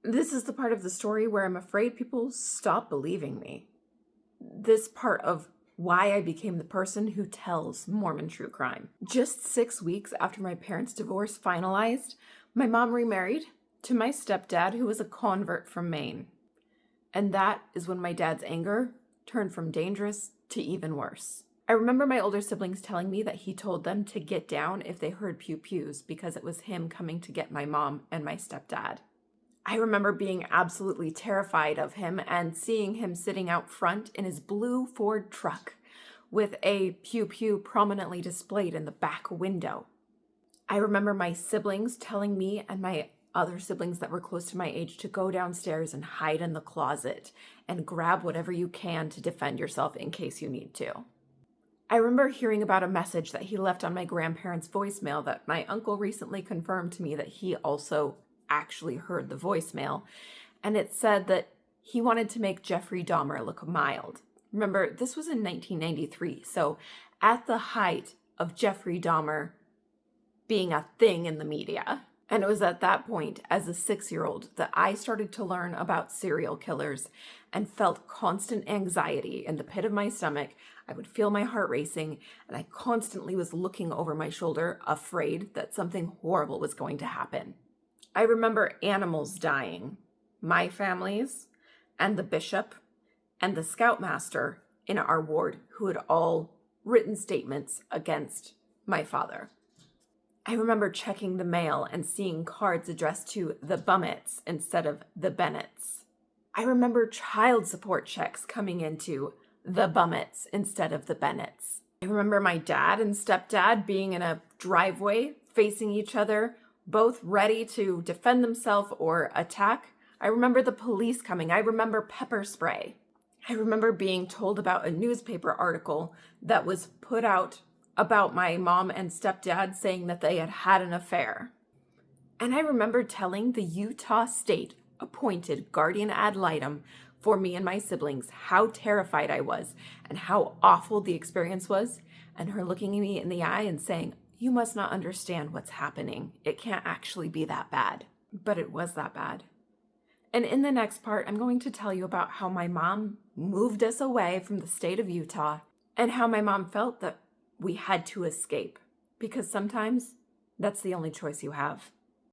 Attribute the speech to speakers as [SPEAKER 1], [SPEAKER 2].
[SPEAKER 1] This is the part of the story where I'm afraid people stop believing me. This part of why I became the person who tells Mormon true crime. Just 6 weeks after my parents' divorce finalized, my mom remarried to my stepdad, who was a convert from Maine. And that is when my dad's anger turned from dangerous to even worse. I remember my older siblings telling me that he told them to get down if they heard pew-pews because it was him coming to get my mom and my stepdad. I remember being absolutely terrified of him and seeing him sitting out front in his blue Ford truck with a pew-pew prominently displayed in the back window. I remember my siblings telling me and my other siblings that were close to my age to go downstairs and hide in the closet and grab whatever you can to defend yourself in case you need to. I remember hearing about a message that he left on my grandparents' voicemail that my uncle recently confirmed to me that he also actually heard the voicemail, and it said that he wanted to make Jeffrey Dahmer look mild. Remember, this was in 1993, so at the height of Jeffrey Dahmer being a thing in the media. And it was at that point, as a 6-year-old, that I started to learn about serial killers and felt constant anxiety in the pit of my stomach. I would feel my heart racing, and I constantly was looking over my shoulder, afraid that something horrible was going to happen. I remember animals dying, my family's, and the bishop, and the scoutmaster in our ward, who had all written statements against my father. I remember checking the mail and seeing cards addressed to the Bummets instead of the Bennets. I remember child support checks coming into the Bummets instead of the Bennets. I remember my dad and stepdad being in a driveway facing each other, both ready to defend themselves or attack. I remember the police coming. I remember pepper spray. I remember being told about a newspaper article that was put out about my mom and stepdad saying that they had had an affair. And I remember telling the Utah State appointed guardian ad litem for me and my siblings how terrified I was and how awful the experience was, and her looking me in the eye and saying, "You must not understand what's happening. It can't actually be that bad." But it was that bad. And in the next part, I'm going to tell you about how my mom moved us away from the state of Utah and how my mom felt that we had to escape, because sometimes that's the only choice you have.